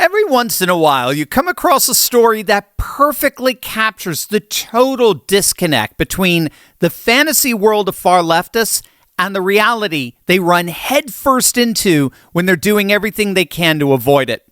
Every once in a while, you come across a story that perfectly captures the total disconnect between the fantasy world of far leftists and the reality they run headfirst into when they're doing everything they can to avoid it.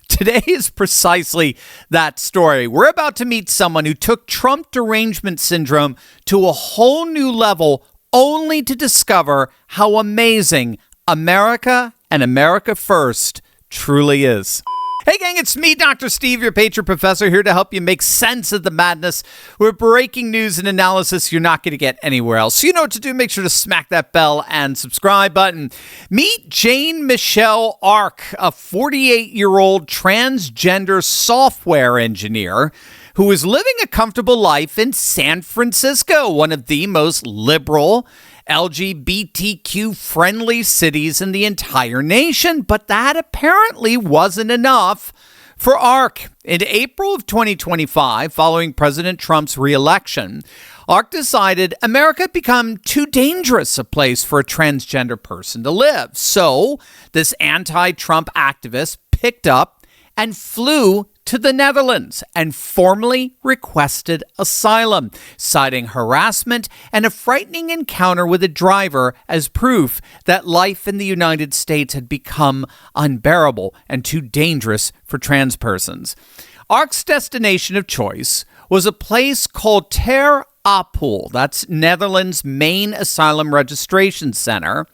Today is precisely that story. We're about to meet someone who took Trump derangement syndrome to a whole new level only to discover how amazing America and America First truly is. Hey gang, it's me, Dr. Steve, your Patriot Professor, here to help you make sense of the madness with breaking news and analysis you're not going to get anywhere else. So you know what to do. Make sure to smack that bell and subscribe button. Meet Jane Michelle Ark, a 48-year-old transgender software engineer who is living a comfortable life in San Francisco, one of the most liberal, LGBTQ-friendly cities in the entire nation. But that apparently wasn't enough for Ark. In April of 2025, following President Trump's reelection, Ark decided America had become too dangerous a place for a transgender person to live. So this anti-Trump activist picked up and flew to the Netherlands and formally requested asylum, citing harassment and a frightening encounter with a driver as proof that life in the United States had become unbearable and too dangerous for trans persons. Ark's destination of choice was a place called Ter Apel. That's Netherlands' main asylum registration center.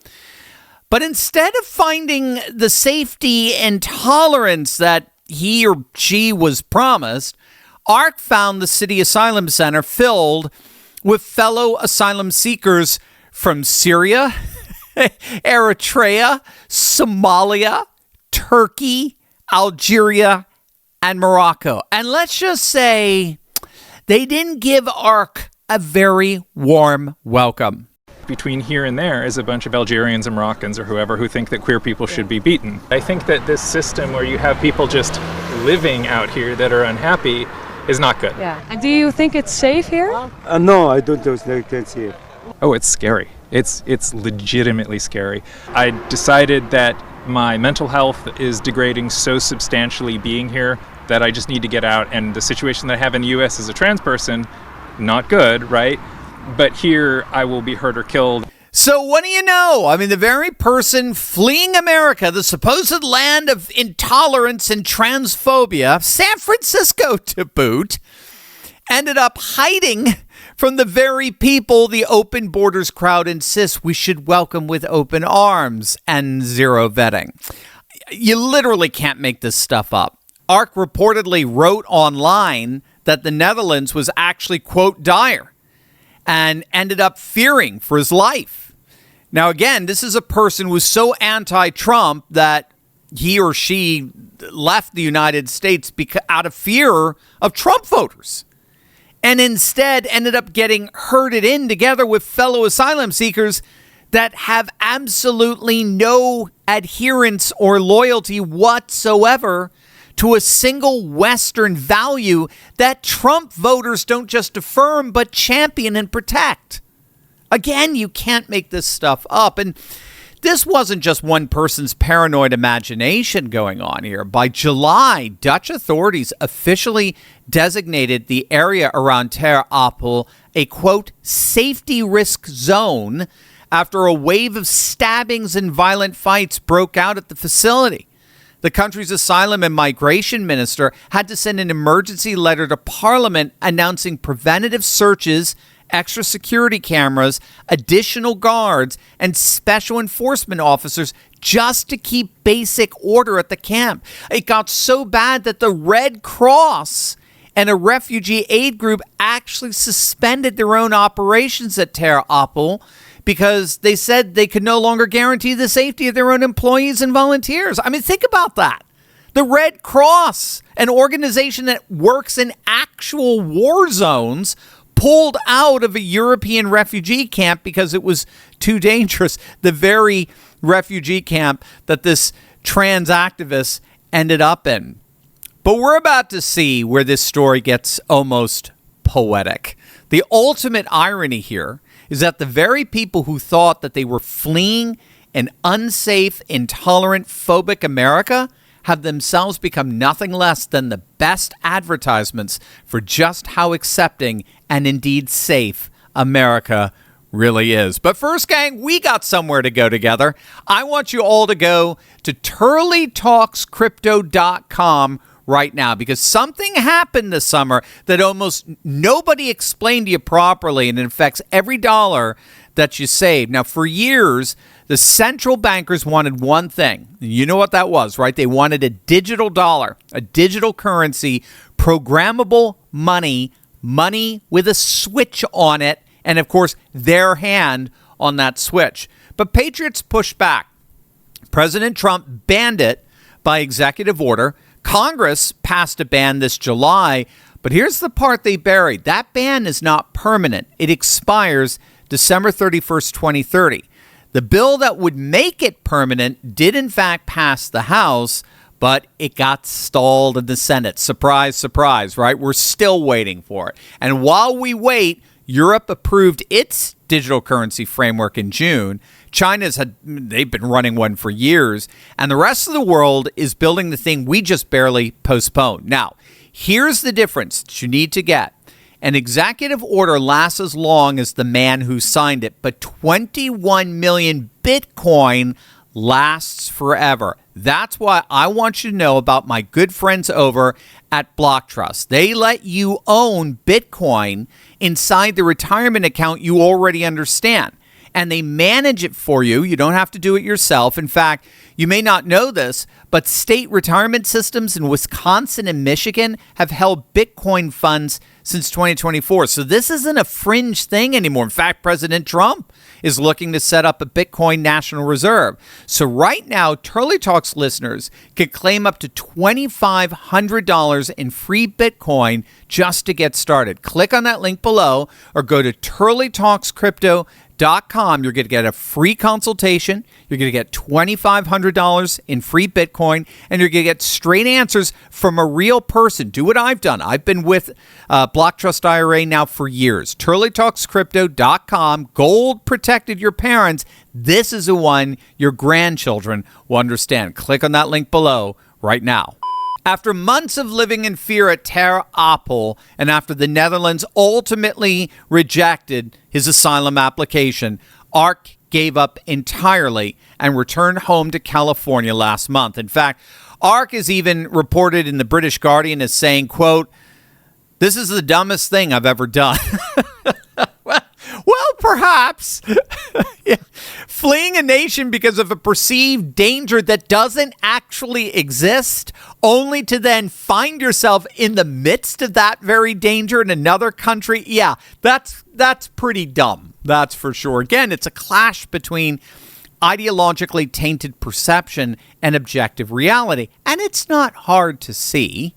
But instead of finding the safety and tolerance that he or she was promised, Ark found the city asylum center filled with fellow asylum seekers from Syria, Eritrea, Somalia, Turkey, Algeria, and Morocco. And let's just say they didn't give Ark a very warm welcome. Between here and there is a bunch of Algerians and Moroccans or whoever who think that queer people should be beaten. I think that this system where you have people just living out here that are unhappy is not good. Yeah. And do you think it's safe here? No, I don't think it's safe. Oh, it's scary. It's legitimately scary. I decided that my mental health is degrading so substantially being here that I just need to get out, and the situation that I have in the U.S. as a trans person, not good, right? But here I will be hurt or killed. So what do you know? I mean, the very person fleeing America, the supposed land of intolerance and transphobia, San Francisco to boot, ended up hiding from the very people the open borders crowd insists we should welcome with open arms and zero vetting. You literally can't make this stuff up. Ark reportedly wrote online that the Netherlands was actually, quote, dire, and ended up fearing for his life. Now, again, this is a person who was so anti-Trump that he or she left the United States out of fear of Trump voters, and instead ended up getting herded in together with fellow asylum seekers that have absolutely no adherence or loyalty whatsoever to a single Western value that Trump voters don't just affirm, but champion and protect. Again, you can't make this stuff up. And this wasn't just one person's paranoid imagination going on here. By July, Dutch authorities officially designated the area around Ter Apel a, quote, safety risk zone after a wave of stabbings and violent fights broke out at the facility. The country's asylum and migration minister had to send an emergency letter to Parliament announcing preventative searches, extra security cameras, additional guards, and special enforcement officers just to keep basic order at the camp. It got so bad that the Red Cross and a refugee aid group actually suspended their own operations at Ter Apel because they said they could no longer guarantee the safety of their own employees and volunteers. I mean, think about that. The Red Cross, an organization that works in actual war zones, pulled out of a European refugee camp because it was too dangerous. The very refugee camp that this trans activist ended up in. But we're about to see where this story gets almost poetic. The ultimate irony here is that the very people who thought that they were fleeing an unsafe, intolerant, phobic America have themselves become nothing less than the best advertisements for just how accepting and indeed safe America really is. But first, gang, we got somewhere to go together. I want you all to go to turleytalkscrypto.com right now, because something happened this summer that almost nobody explained to you properly, and it affects every dollar that you save. Now, for years, the central bankers wanted one thing. You know what that was, right? They wanted a digital dollar, a digital currency, programmable money with a switch on it, and of course, their hand on that switch. But patriots pushed back. President Trump banned it by executive order. Congress passed a ban this July, but here's the part they buried. That ban is not permanent. It expires December 31st, 2030. The bill that would make it permanent did in fact pass the House, but it got stalled in the Senate. Surprise, surprise, right? We're still waiting for it. And while we wait, Europe approved its digital currency framework in June. They've been running one for years, and the rest of the world is building the thing we just barely postponed. Now, here's the difference that you need to get. An executive order lasts as long as the man who signed it, but 21 million Bitcoin lasts forever. That's why I want you to know about my good friends over at Block Trust. They let you own Bitcoin inside the retirement account you already understand, and they manage it for you. You don't have to do it yourself. In fact, you may not know this, but state retirement systems in Wisconsin and Michigan have held Bitcoin funds since 2024. So this isn't a fringe thing anymore. In fact, President Trump is looking to set up a Bitcoin national reserve. So right now, Turley Talks listeners can claim up to $2,500 in free Bitcoin just to get started. Click on that link below or go to turleytalkscrypto.com. You're going to get a free consultation. You're going to get $2,500 in free Bitcoin, and you're going to get straight answers from a real person. Do what I've done. I've been with Block Trust IRA now for years. turleytalkscrypto.com. Gold protected your parents. This is the one your grandchildren will understand. Click on that link below right now. After months of living in fear at Ter Apel, and after the Netherlands ultimately rejected his asylum application, Ark gave up entirely and returned home to California last month. In fact, Ark is even reported in the British Guardian as saying, quote, "This is the dumbest thing I've ever done." Well, perhaps. Yeah. Fleeing a nation because of a perceived danger that doesn't actually exist, only to then find yourself in the midst of that very danger in another country. Yeah, that's pretty dumb. That's for sure. Again, it's a clash between ideologically tainted perception and objective reality. And it's not hard to see.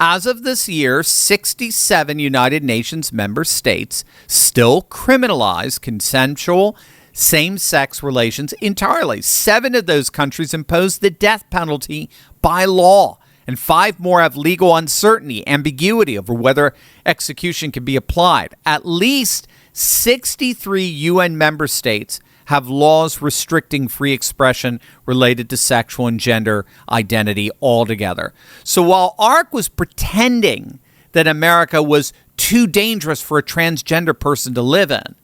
As of this year, 67 United Nations member states still criminalize consensual same-sex relations entirely. 7 of those countries impose the death penalty by law, and 5 more have legal uncertainty, ambiguity over whether execution can be applied. At least 63 UN member states have laws restricting free expression related to sexual and gender identity altogether. So while Ark was pretending that America was too dangerous for a transgender person to live in,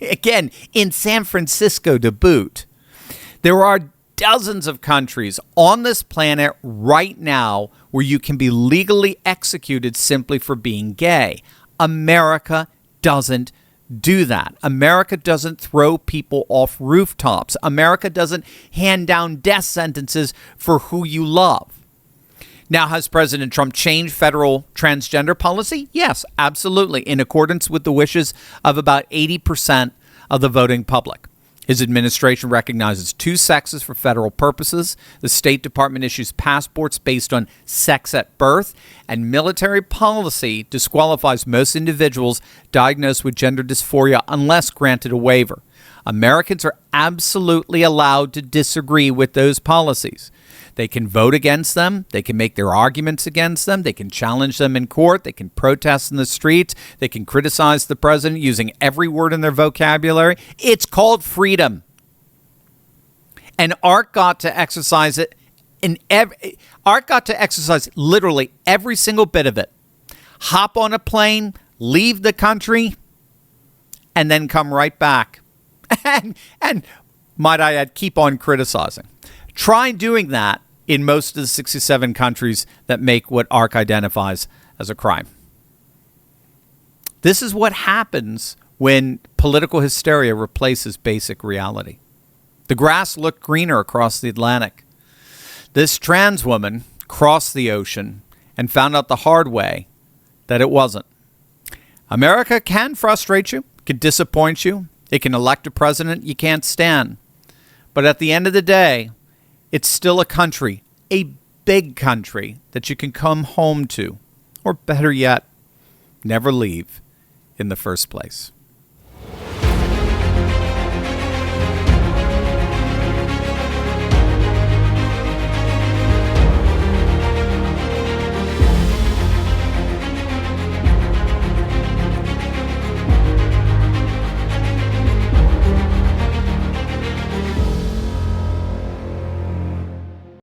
again, in San Francisco to boot, there are dozens of countries on this planet right now where you can be legally executed simply for being gay. America doesn't do that. America doesn't throw people off rooftops. America doesn't hand down death sentences for who you love. Now, has President Trump changed federal transgender policy? Yes, absolutely, in accordance with the wishes of about 80% of the voting public. His administration recognizes 2 sexes for federal purposes. The State Department issues passports based on sex at birth, and military policy disqualifies most individuals diagnosed with gender dysphoria unless granted a waiver. Americans are absolutely allowed to disagree with those policies. They can vote against them. They can make their arguments against them. They can challenge them in court. They can protest in the streets. They can criticize the president using every word in their vocabulary. It's called freedom. And Ark got to exercise it Art got to exercise literally every single bit of it. Hop on a plane, leave the country, and then come right back. And might I add, keep on criticizing. Try doing that in most of the 67 countries that make what Ark identifies as a crime. This is what happens when political hysteria replaces basic reality. The grass looked greener across the Atlantic. This trans woman crossed the ocean and found out the hard way that it wasn't. America can frustrate you, can disappoint you. It can elect a president you can't stand. But at the end of the day, it's still a country, a big country that you can come home to, or better yet, never leave in the first place.